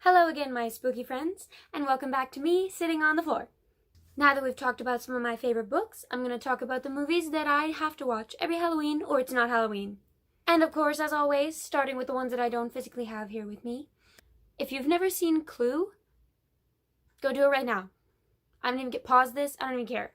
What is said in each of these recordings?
Hello again, my spooky friends, and welcome back to me sitting on the floor. Now that we've talked about some of my favorite books, I'm going to talk about the movies that I have to watch every Halloween or it's not Halloween. And of course, as always, starting with the ones that I don't physically have here with me. If you've never seen Clue, go do it right now. I don't even pause this, I don't even care.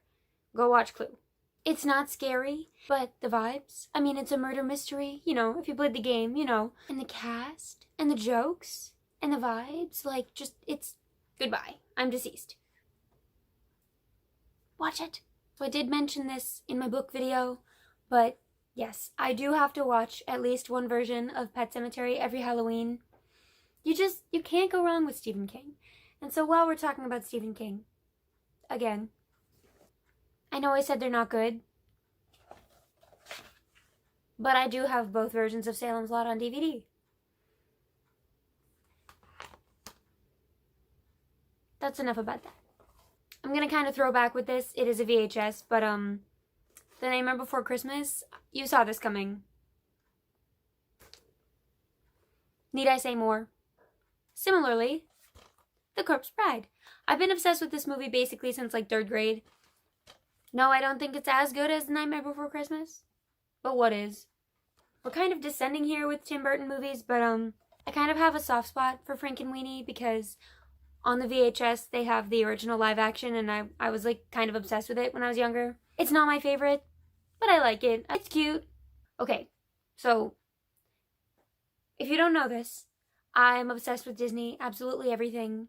Go watch Clue. It's not scary, but the vibes. I mean, it's a murder mystery, you know, if you played the game, you know. And the cast, and the jokes, and the vibes, like, just, it's goodbye. I'm deceased. Watch it. So I did mention this in my book video, but yes, I do have to watch at least one version of Pet Sematary every Halloween. You can't go wrong with Stephen King. And so while we're talking about Stephen King, again, I know I said they're not good, but I do have both versions of Salem's Lot on DVD. That's enough about that. I'm gonna kind of throw back with this. It is a VHS, but The Nightmare Before Christmas, you saw this coming. Need I say more? Similarly, The Corpse Bride. I've been obsessed with this movie basically since like 3rd grade. No, I don't think it's as good as The Nightmare Before Christmas, but what is? We're kind of descending here with Tim Burton movies, but I kind of have a soft spot for Frankenweenie because on the VHS, they have the original live action, and I was, like, kind of obsessed with it when I was younger. It's not my favorite, but I like it. It's cute. Okay, so, if you don't know this, I'm obsessed with Disney, absolutely everything.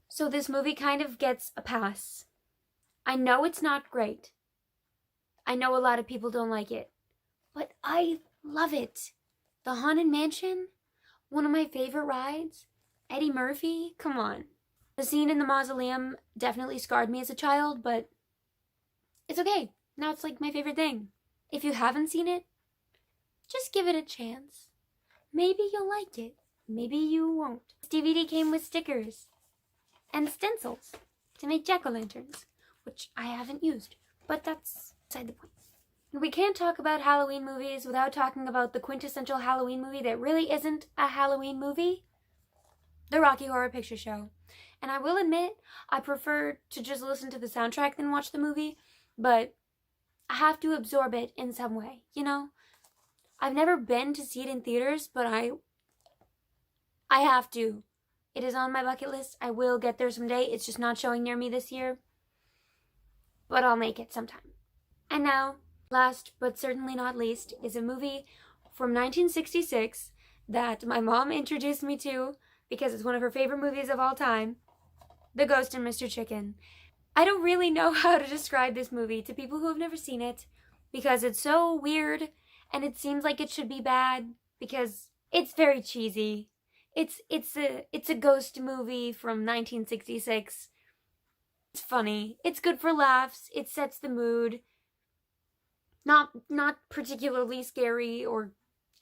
So this movie kind of gets a pass. I know it's not great. I know a lot of people don't like it, but I love it. The Haunted Mansion, one of my favorite rides. Eddie Murphy, come on. The scene in the mausoleum definitely scarred me as a child, but it's okay. Now it's like my favorite thing. If you haven't seen it, just give it a chance. Maybe you'll like it. Maybe you won't. This DVD came with stickers and stencils to make jack-o'-lanterns, which I haven't used, but that's beside the point. We can't talk about Halloween movies without talking about the quintessential Halloween movie that really isn't a Halloween movie. The Rocky Horror Picture Show. And I will admit, I prefer to just listen to the soundtrack than watch the movie, but I have to absorb it in some way, you know? I've never been to see it in theaters, but I have to. It is on my bucket list. I will get there someday. It's just not showing near me this year, but I'll make it sometime. And now, last but certainly not least, is a movie from 1966 that my mom introduced me to because it's one of her favorite movies of all time, The Ghost and Mr. Chicken. I don't really know how to describe this movie to people who have never seen it because it's so weird and it seems like it should be bad because it's very cheesy. It's a ghost movie from 1966. It's funny. It's good for laughs. It sets the mood. Not particularly scary or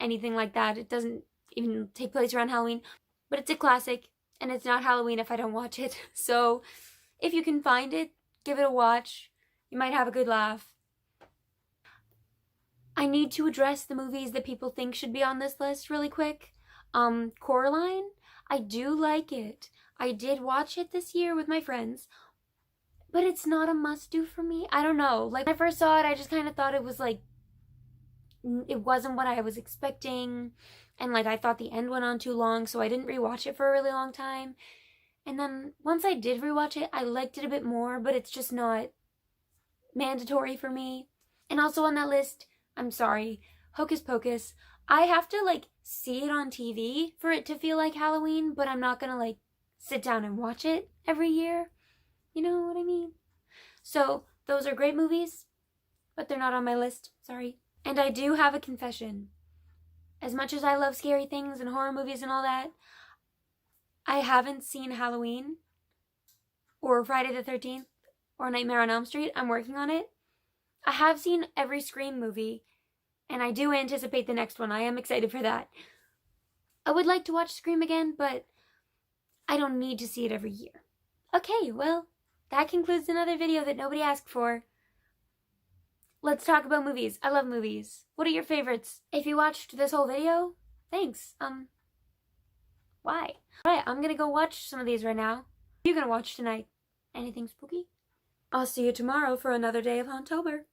anything like that. It doesn't even take place around Halloween. But it's a classic, and it's not Halloween if I don't watch it. So, if you can find it, give it a watch. You might have a good laugh. I need to address the movies that people think should be on this list really quick. Coraline, I do like it. I did watch it this year with my friends, but it's not a must-do for me. I don't know. Like, when I first saw it, I just kind of thought it was, like, it wasn't what I was expecting. And, like, I thought the end went on too long, so I didn't rewatch it for a really long time. And then, once I did rewatch it, I liked it a bit more, but it's just not mandatory for me. And also on that list, I'm sorry, Hocus Pocus. I have to, like, see it on TV for it to feel like Halloween, but I'm not gonna, like, sit down and watch it every year. You know what I mean? So, those are great movies, but they're not on my list. Sorry. And I do have a confession. As much as I love scary things and horror movies and all that, I haven't seen Halloween or Friday the 13th or Nightmare on Elm Street. I'm working on it. I have seen every Scream movie, and I do anticipate the next one. I am excited for that. I would like to watch Scream again, but I don't need to see it every year. Okay, well, that concludes another video that nobody asked for. Let's talk about movies. I love movies. What are your favorites? If you watched this whole video, thanks. Why? Alright, I'm gonna go watch some of these right now. What are you gonna watch tonight? Anything spooky? I'll see you tomorrow for another day of Haunt-Tober.